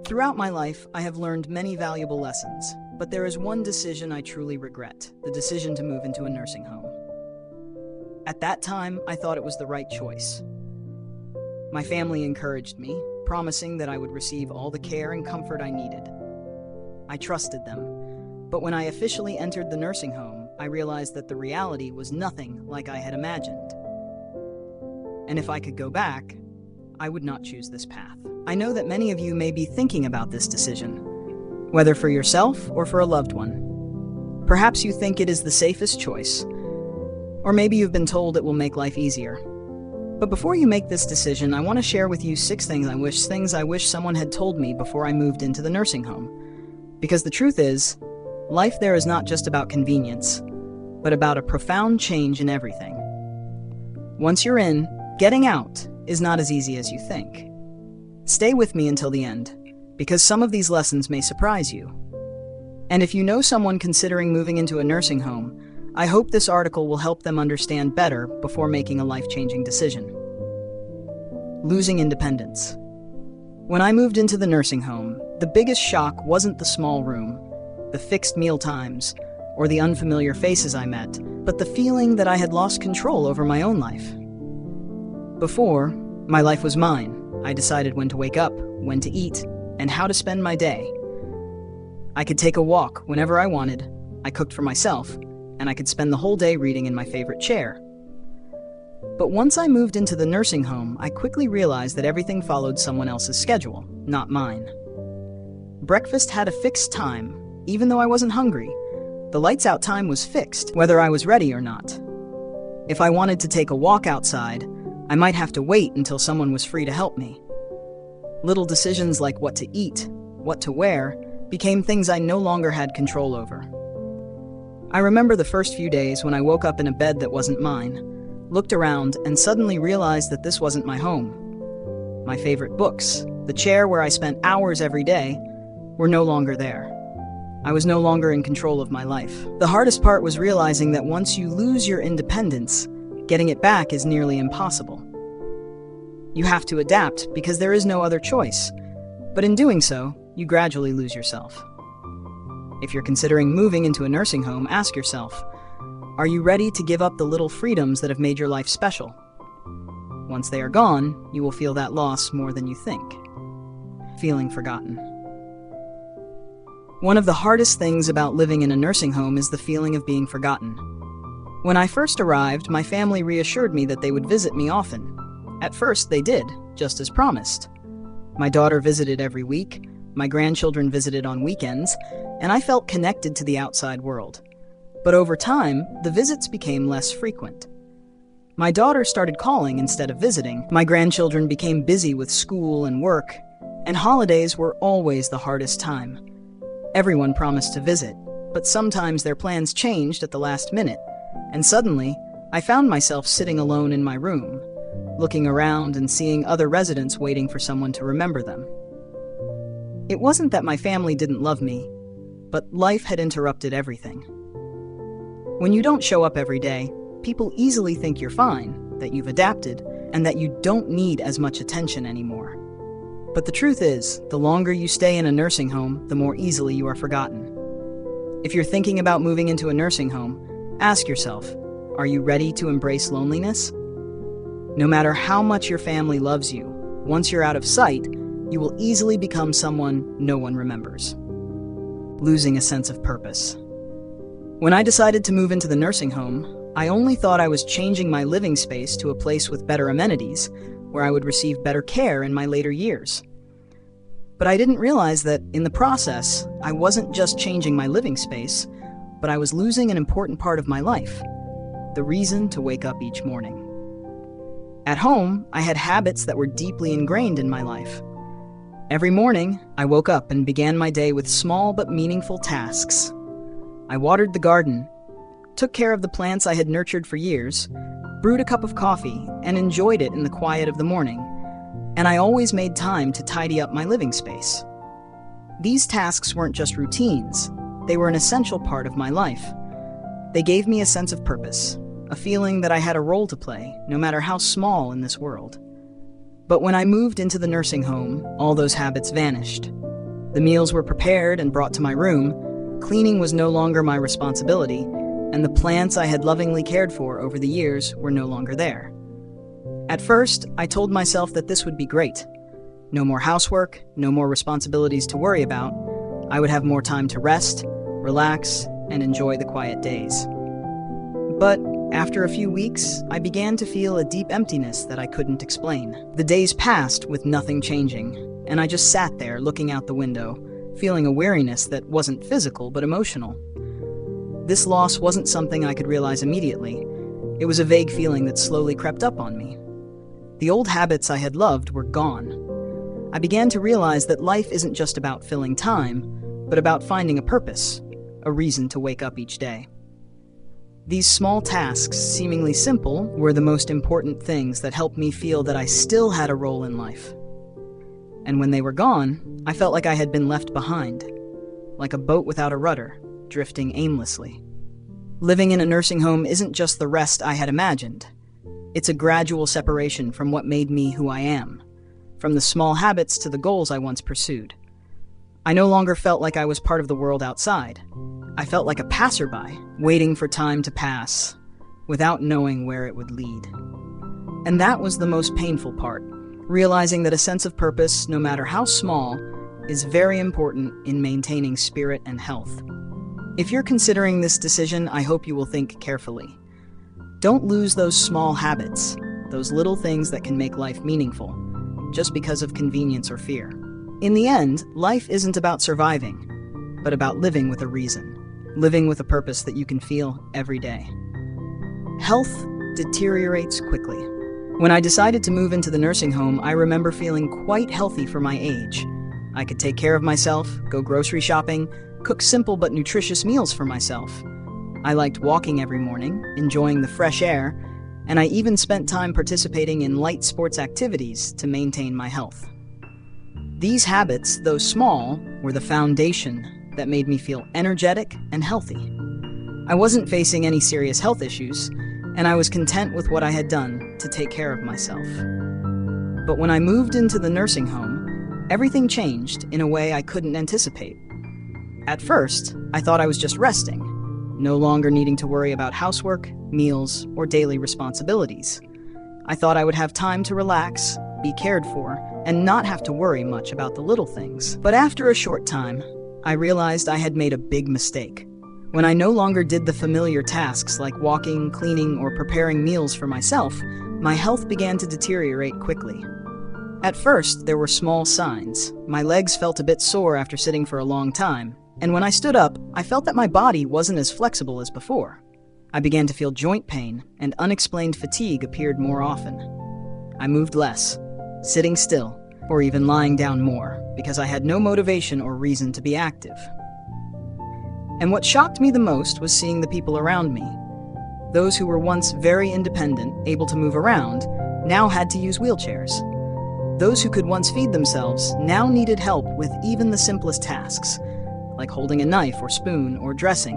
Throughout my life, I have learned many valuable lessons, but there is one decision I truly regret, the decision to move into a nursing home. At that time, I thought it was the right choice. My family encouraged me, promising that I would receive all the care and comfort I needed. I trusted them, but when I officially entered the nursing home, I realized that the reality was nothing like I had imagined. And if I could go back, I would not choose this path. I know that many of you may be thinking about this decision, whether for yourself or for a loved one. Perhaps you think it is the safest choice, or maybe you've been told it will make life easier. But before you make this decision, I want to share with you 6 things I wish someone had told me before I moved into the nursing home. Because the truth is, life there is not just about convenience, but about a profound change in everything. Once you're in, getting out is not as easy as you think. Stay with me until the end, because some of these lessons may surprise you. And if you know someone considering moving into a nursing home, I hope this article will help them understand better before making a life-changing decision. Losing independence. When I moved into the nursing home, the biggest shock wasn't the small room, the fixed meal times, or the unfamiliar faces I met, but the feeling that I had lost control over my own life. Before, my life was mine. I decided when to wake up, when to eat, and how to spend my day. I could take a walk whenever I wanted, I cooked for myself, and I could spend the whole day reading in my favorite chair. But once I moved into the nursing home, I quickly realized that everything followed someone else's schedule, not mine. Breakfast had a fixed time, even though I wasn't hungry. The lights out time was fixed, whether I was ready or not. If I wanted to take a walk outside, I might have to wait until someone was free to help me. Little decisions like what to eat, what to wear, became things I no longer had control over. I remember the first few days when I woke up in a bed that wasn't mine, looked around, and suddenly realized that this wasn't my home. My favorite books, the chair where I spent hours every day, were no longer there. I was no longer in control of my life. The hardest part was realizing that once you lose your independence, getting it back is nearly impossible. You have to adapt because there is no other choice, but in doing so, you gradually lose yourself. If you're considering moving into a nursing home, ask yourself, are you ready to give up the little freedoms that have made your life special? Once they are gone, you will feel that loss more than you think. Feeling forgotten. One of the hardest things about living in a nursing home is the feeling of being forgotten. When I first arrived, my family reassured me that they would visit me often. At first, they did, just as promised. My daughter visited every week, my grandchildren visited on weekends, and I felt connected to the outside world. But over time, the visits became less frequent. My daughter started calling instead of visiting, my grandchildren became busy with school and work, and holidays were always the hardest time. Everyone promised to visit, but sometimes their plans changed at the last minute, and suddenly, I found myself sitting alone in my room, looking around and seeing other residents waiting for someone to remember them. It wasn't that my family didn't love me, but life had interrupted everything. When you don't show up every day, people easily think you're fine, that you've adapted, and that you don't need as much attention anymore. But the truth is, the longer you stay in a nursing home, the more easily you are forgotten. If you're thinking about moving into a nursing home, ask yourself, are you ready to embrace loneliness? No matter how much your family loves you, once you're out of sight, you will easily become someone no one remembers. Losing a sense of purpose. When I decided to move into the nursing home, I only thought I was changing my living space to a place with better amenities, where I would receive better care in my later years. But I didn't realize that, in the process, I wasn't just changing my living space, but I was losing an important part of my life, the reason to wake up each morning. At home, I had habits that were deeply ingrained in my life. Every morning, I woke up and began my day with small but meaningful tasks. I watered the garden, took care of the plants I had nurtured for years, brewed a cup of coffee, and enjoyed it in the quiet of the morning, and I always made time to tidy up my living space. These tasks weren't just routines, they were an essential part of my life. They gave me a sense of purpose, a feeling that I had a role to play, no matter how small in this world. But when I moved into the nursing home, all those habits vanished. The meals were prepared and brought to my room, cleaning was no longer my responsibility, and the plants I had lovingly cared for over the years were no longer there. At first, I told myself that this would be great. No more housework, no more responsibilities to worry about. I would have more time to rest, relax, and enjoy the quiet days. But after a few weeks, I began to feel a deep emptiness that I couldn't explain. The days passed with nothing changing, and I just sat there looking out the window, feeling a weariness that wasn't physical but emotional. This loss wasn't something I could realize immediately. It was a vague feeling that slowly crept up on me. The old habits I had loved were gone. I began to realize that life isn't just about filling time, but about finding a purpose, a reason to wake up each day. These small tasks, seemingly simple, were the most important things that helped me feel that I still had a role in life. And when they were gone, I felt like I had been left behind, like a boat without a rudder, drifting aimlessly. Living in a nursing home isn't just the rest I had imagined. It's a gradual separation from what made me who I am, from the small habits to the goals I once pursued. I no longer felt like I was part of the world outside. I felt like a passerby, waiting for time to pass, without knowing where it would lead. And that was the most painful part, realizing that a sense of purpose, no matter how small, is very important in maintaining spirit and health. If you're considering this decision, I hope you will think carefully. Don't lose those small habits, those little things that can make life meaningful, just because of convenience or fear. In the end, life isn't about surviving, but about living with a reason, living with a purpose that you can feel every day. Health deteriorates quickly. When I decided to move into the nursing home, I remember feeling quite healthy for my age. I could take care of myself, go grocery shopping, cook simple but nutritious meals for myself. I liked walking every morning, enjoying the fresh air, and I even spent time participating in light sports activities to maintain my health. These habits, though small, were the foundation that made me feel energetic and healthy. I wasn't facing any serious health issues, and I was content with what I had done to take care of myself. But when I moved into the nursing home, everything changed in a way I couldn't anticipate. At first, I thought I was just resting, no longer needing to worry about housework, meals, or daily responsibilities. I thought I would have time to relax, be cared for, and not have to worry much about the little things. But after a short time, I realized I had made a big mistake. When I no longer did the familiar tasks like walking, cleaning, or preparing meals for myself, my health began to deteriorate quickly. At first, there were small signs. My legs felt a bit sore after sitting for a long time, and when I stood up, I felt that my body wasn't as flexible as before. I began to feel joint pain, and unexplained fatigue appeared more often. I moved less, sitting still, or even lying down more, because I had no motivation or reason to be active. And what shocked me the most was seeing the people around me. Those who were once very independent, able to move around, now had to use wheelchairs. Those who could once feed themselves now needed help with even the simplest tasks, like holding a knife or spoon or dressing.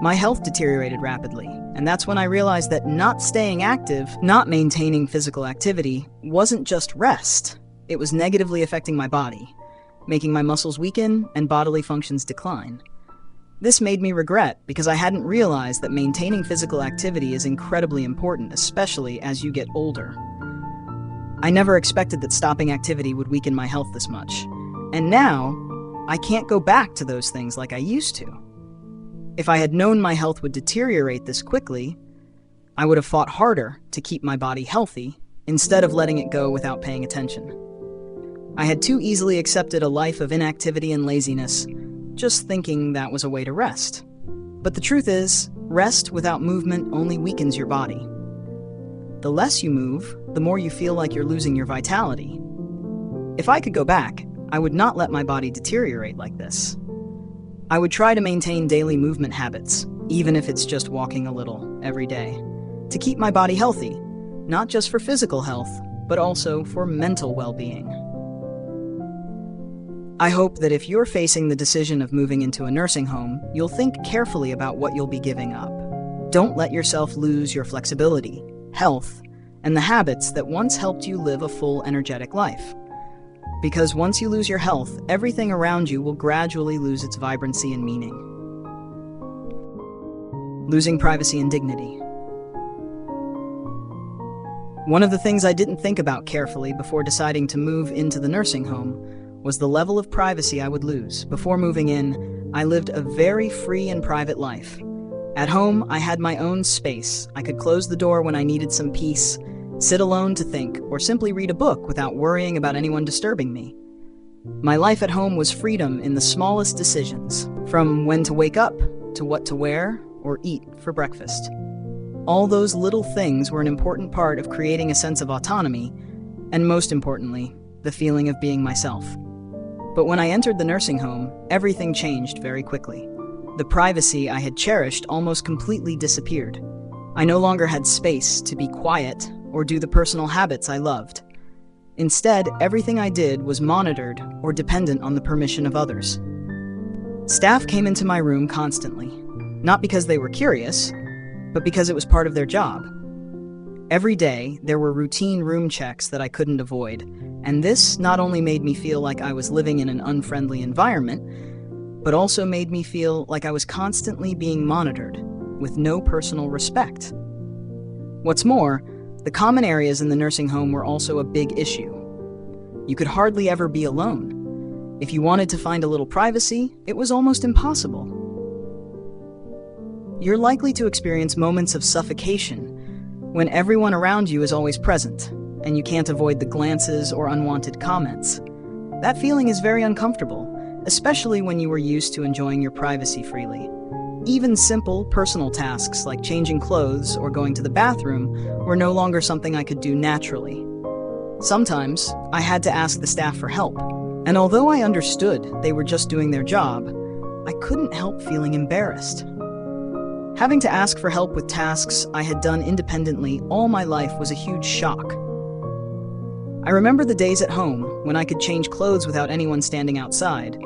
My health deteriorated rapidly, and that's when I realized that not staying active, not maintaining physical activity, wasn't just rest. It was negatively affecting my body, making my muscles weaken and bodily functions decline. This made me regret because I hadn't realized that maintaining physical activity is incredibly important, especially as you get older. I never expected that stopping activity would weaken my health this much, and now I can't go back to those things like I used to. If I had known my health would deteriorate this quickly, I would have fought harder to keep my body healthy instead of letting it go without paying attention. I had too easily accepted a life of inactivity and laziness, just thinking that was a way to rest. But the truth is, rest without movement only weakens your body. The less you move, the more you feel like you're losing your vitality. If I could go back, I would not let my body deteriorate like this. I would try to maintain daily movement habits, even if it's just walking a little every day, to keep my body healthy, not just for physical health, but also for mental well-being. I hope that if you're facing the decision of moving into a nursing home, you'll think carefully about what you'll be giving up. Don't let yourself lose your flexibility, health, and the habits that once helped you live a full, energetic life. Because once you lose your health, everything around you will gradually lose its vibrancy and meaning. Losing privacy and dignity. One of the things I didn't think about carefully before deciding to move into the nursing home was the level of privacy I would lose. Before moving in, I lived a very free and private life. At home, I had my own space. I could close the door when I needed some peace, sit alone to think, or simply read a book without worrying about anyone disturbing me. My life at home was freedom in the smallest decisions, from when to wake up to what to wear or eat for breakfast. All those little things were an important part of creating a sense of autonomy, and most importantly, the feeling of being myself. But when I entered the nursing home, everything changed very quickly. The privacy I had cherished almost completely disappeared. I no longer had space to be quiet or do the personal habits I loved. Instead, everything I did was monitored or dependent on the permission of others. Staff came into my room constantly, not because they were curious, but because it was part of their job. Every day, there were routine room checks that I couldn't avoid, and this not only made me feel like I was living in an unfriendly environment, but also made me feel like I was constantly being monitored, with no personal respect. What's more, the common areas in the nursing home were also a big issue. You could hardly ever be alone. If you wanted to find a little privacy, it was almost impossible. You're likely to experience moments of suffocation when everyone around you is always present, and you can't avoid the glances or unwanted comments. That feeling is very uncomfortable, especially when you were used to enjoying your privacy freely. Even simple, personal tasks like changing clothes or going to the bathroom were no longer something I could do naturally. Sometimes, I had to ask the staff for help, and although I understood they were just doing their job, I couldn't help feeling embarrassed. Having to ask for help with tasks I had done independently all my life was a huge shock. I remember the days at home when I could change clothes without anyone standing outside,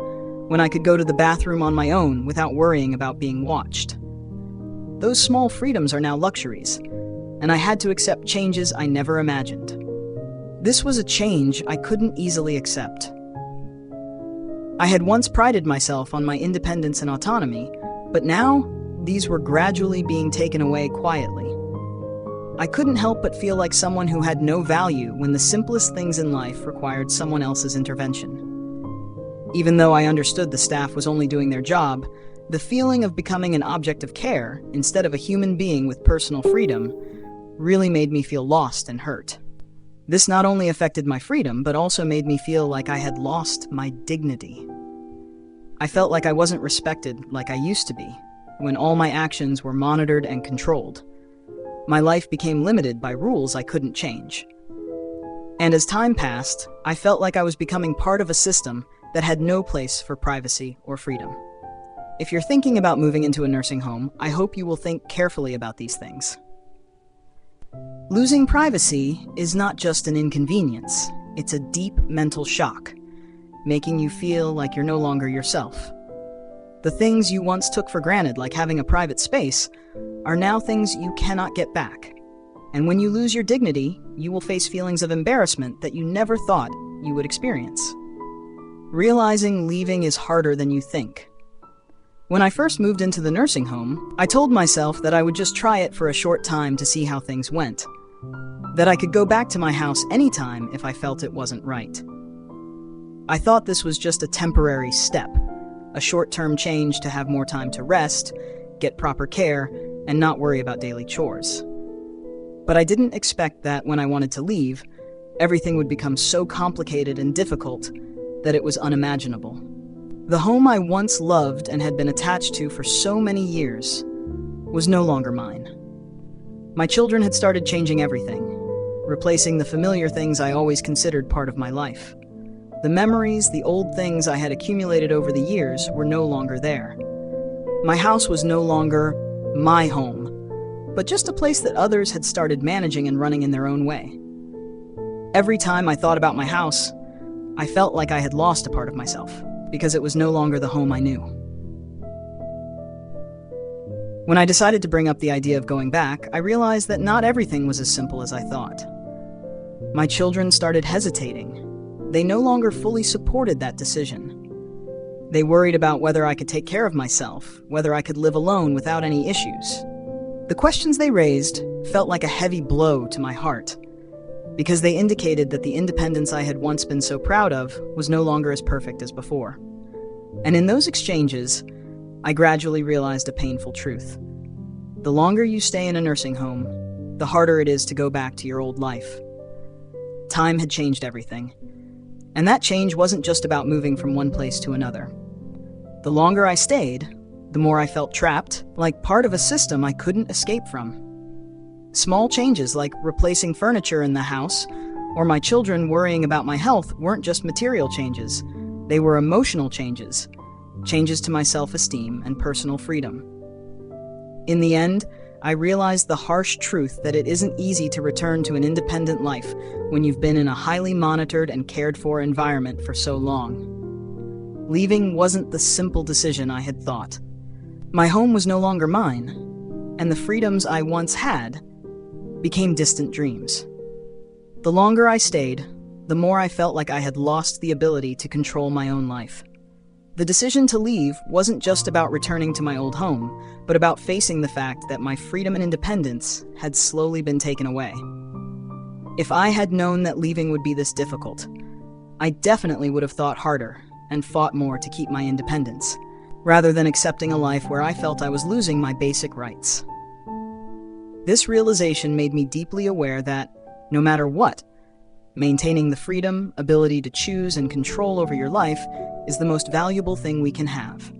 when I could go to the bathroom on my own without worrying about being watched. Those small freedoms are now luxuries, and I had to accept changes I never imagined. This was a change I couldn't easily accept. I had once prided myself on my independence and autonomy, but now these were gradually being taken away quietly. I couldn't help but feel like someone who had no value when the simplest things in life required someone else's intervention. Even though I understood the staff was only doing their job, the feeling of becoming an object of care instead of a human being with personal freedom really made me feel lost and hurt. This not only affected my freedom, but also made me feel like I had lost my dignity. I felt like I wasn't respected like I used to be, when all my actions were monitored and controlled. My life became limited by rules I couldn't change. And as time passed, I felt like I was becoming part of a system that had no place for privacy or freedom. If you're thinking about moving into a nursing home, I hope you will think carefully about these things. Losing privacy is not just an inconvenience, it's a deep mental shock, making you feel like you're no longer yourself. The things you once took for granted, like having a private space, are now things you cannot get back. And when you lose your dignity, you will face feelings of embarrassment that you never thought you would experience. Realizing leaving is harder than you think. When I first moved into the nursing home, I told myself that I would just try it for a short time to see how things went. That I could go back to my house anytime if I felt it wasn't right. I thought this was just a temporary step, a short-term change to have more time to rest, get proper care, and not worry about daily chores. But I didn't expect that when I wanted to leave, everything would become so complicated and difficult that it was unimaginable. The home I once loved and had been attached to for so many years was no longer mine. My children had started changing everything, replacing the familiar things I always considered part of my life. The memories, the old things I had accumulated over the years were no longer there. My house was no longer my home, but just a place that others had started managing and running in their own way. Every time I thought about my house, I felt like I had lost a part of myself, because it was no longer the home I knew. When I decided to bring up the idea of going back, I realized that not everything was as simple as I thought. My children started hesitating. they no longer fully supported that decision. They worried about whether I could take care of myself, whether I could live alone without any issues. The questions they raised felt like a heavy blow to my heart, because they indicated that the independence I had once been so proud of was no longer as perfect as before. And in those exchanges, I gradually realized a painful truth. The longer you stay in a nursing home, the harder it is to go back to your old life. Time had changed everything, and that change wasn't just about moving from one place to another. The longer I stayed, the more I felt trapped, like part of a system I couldn't escape from. Small changes like replacing furniture in the house or my children worrying about my health weren't just material changes. They were emotional changes, changes to my self-esteem and personal freedom. In the end, I realized the harsh truth that it isn't easy to return to an independent life when you've been in a highly monitored and cared for environment for so long. Leaving wasn't the simple decision I had thought. My home was no longer mine, and the freedoms I once had became distant dreams. The longer I stayed, the more I felt like I had lost the ability to control my own life. The decision to leave wasn't just about returning to my old home, but about facing the fact that my freedom and independence had slowly been taken away. If I had known that leaving would be this difficult, I definitely would have thought harder and fought more to keep my independence, rather than accepting a life where I felt I was losing my basic rights. This realization made me deeply aware that, no matter what, maintaining the freedom, ability to choose, and control over your life is the most valuable thing we can have.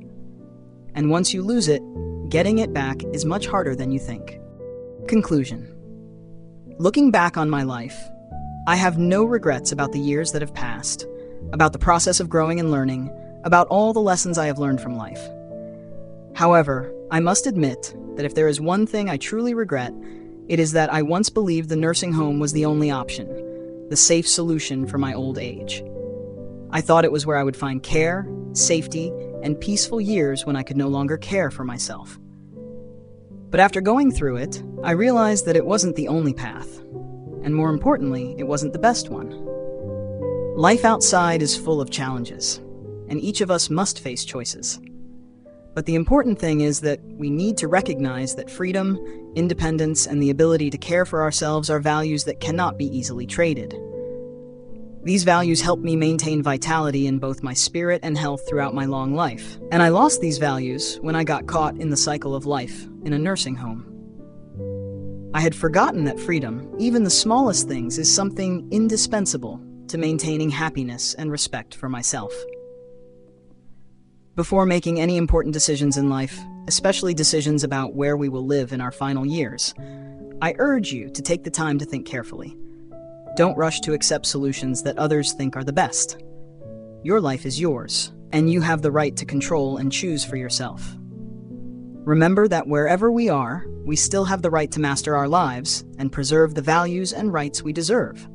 And once you lose it, getting it back is much harder than you think. Conclusion. Looking back on my life, I have no regrets about the years that have passed, about the process of growing and learning, about all the lessons I have learned from life. However, I must admit that if there is one thing I truly regret, it is that I once believed the nursing home was the only option, the safe solution for my old age. I thought it was where I would find care, safety, and peaceful years when I could no longer care for myself. But after going through it, I realized that it wasn't the only path, and more importantly, it wasn't the best one. Life outside is full of challenges, and each of us must face choices. But the important thing is that we need to recognize that freedom, independence, and the ability to care for ourselves are values that cannot be easily traded. These values help me maintain vitality in both my spirit and health throughout my long life. And I lost these values when I got caught in the cycle of life in a nursing home. I had forgotten that freedom, even the smallest things, is something indispensable to maintaining happiness and respect for myself. Before making any important decisions in life, especially decisions about where we will live in our final years, I urge you to take the time to think carefully. Don't rush to accept solutions that others think are the best. Your life is yours, and you have the right to control and choose for yourself. Remember that wherever we are, we still have the right to master our lives and preserve the values and rights we deserve.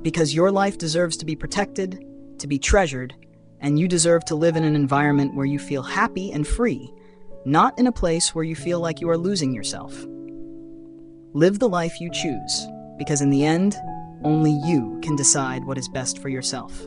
Because your life deserves to be protected, to be treasured, and you deserve to live in an environment where you feel happy and free, not in a place where you feel like you are losing yourself. Live the life you choose, because in the end, only you can decide what is best for yourself.